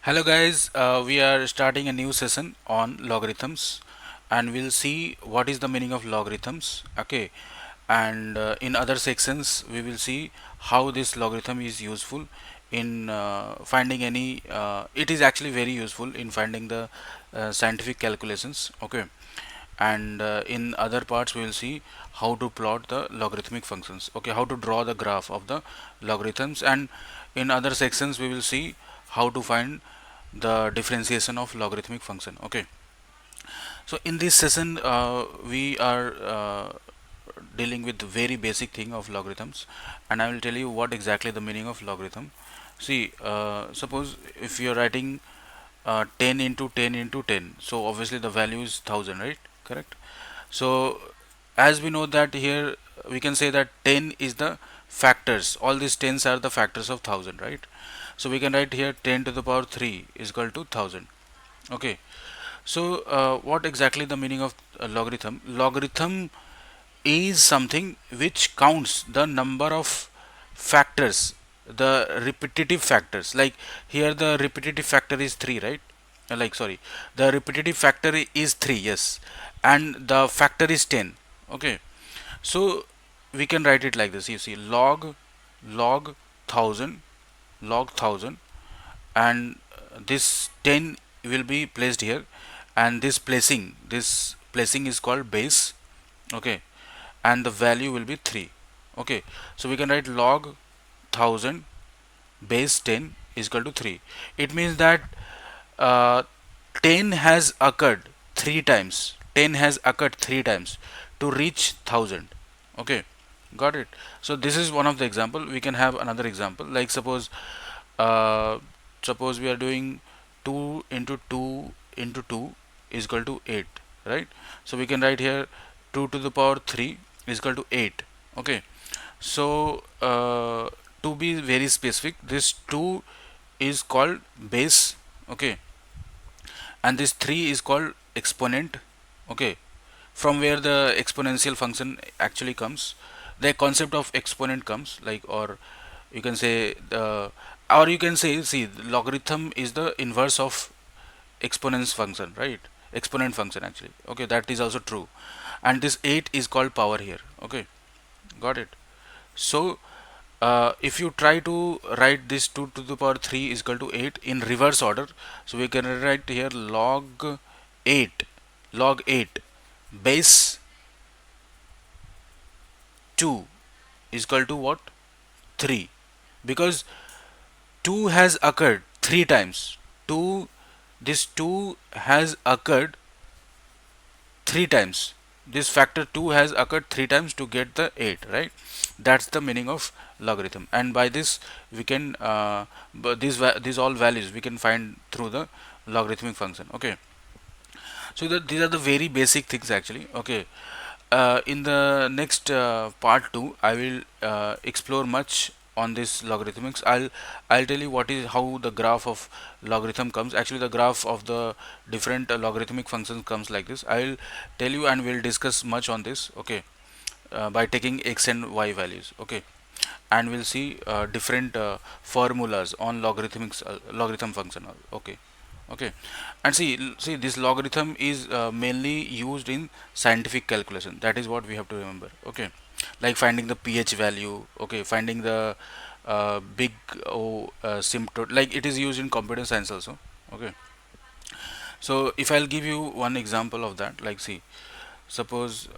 Hello guys, we are starting a new session on logarithms and we'll see what is the meaning of logarithms. Okay, and in other sections we will see how this logarithm is useful in finding it is actually very useful in finding the scientific calculations. Okay, and in other parts we will see how to plot the logarithmic functions. Okay, how to draw the graph of the logarithms, and in other sections we will see how to find the differentiation of logarithmic function. Okay, so in this session we are dealing with the very basic thing of logarithms, and I will tell you what exactly the meaning of logarithm. See, suppose if you are writing 10 into 10 into 10, so obviously the value is 1000, right? Correct. So as we know that here we can say that 10 is the factors, all these tens are the factors of 1000, right? So we can write here 10 to the power 3 is equal to 1000. Okay, so what exactly the meaning of logarithm? Logarithm is something which counts the number of factors, the repetitive factors. Like here the repetitive factor is 3, right? Like, sorry, the repetitive factor is 3, yes, and the factor is 10. Okay, so we can write it like this. You see, log 1000, log 1000, and this 10 will be placed here, and this placing is called base. Okay, and the value will be 3. Okay, so we can write log 1000 base 10 is equal to 3. It means that uh, 10 has occurred 3 times, 10 has occurred 3 times to reach 1000. Okay, got it. So this is one of the example. We can have another example, like uh, suppose we are doing 2 into 2 into 2 is equal to 8, right? So we can write here 2 to the power 3 is equal to 8. Okay, so to be very specific, this 2 is called base. Okay, and this 3 is called exponent. Okay, from where the exponential function actually comes, the concept of exponent comes, like, or you can say the, or you can say, see, logarithm is the inverse of exponents function, right? Exponent function actually. Okay, that is also true. And this 8 is called power here. Okay, got it. So if you try to write this 2 to the power 3 is equal to 8 in reverse order, so we can write here log 8, log 8 base 2 is equal to what? 3, because 2 has occurred 3 times. 2, this 2 has occurred 3 times. This factor 2 has occurred 3 times to get the 8, right? That's the meaning of logarithm, and by this we can but these all values we can find through the logarithmic function. Okay, so these are the very basic things actually. Okay, in the next part 2 I will explore much on this logarithmics. I'll tell you what is, how the graph of logarithm comes. Actually the graph of the different logarithmic functions comes like this. I'll tell you, and we'll discuss much on this. Okay, by taking x and y values. Okay, and we'll see different formulas on logarithm function. Okay, okay, and see, this logarithm is mainly used in scientific calculation. That is what we have to remember. Okay, like finding the pH value. Okay, finding the big O symptom, like it is used in computer science also. Okay, so if I'll give you one example of that, like, see, suppose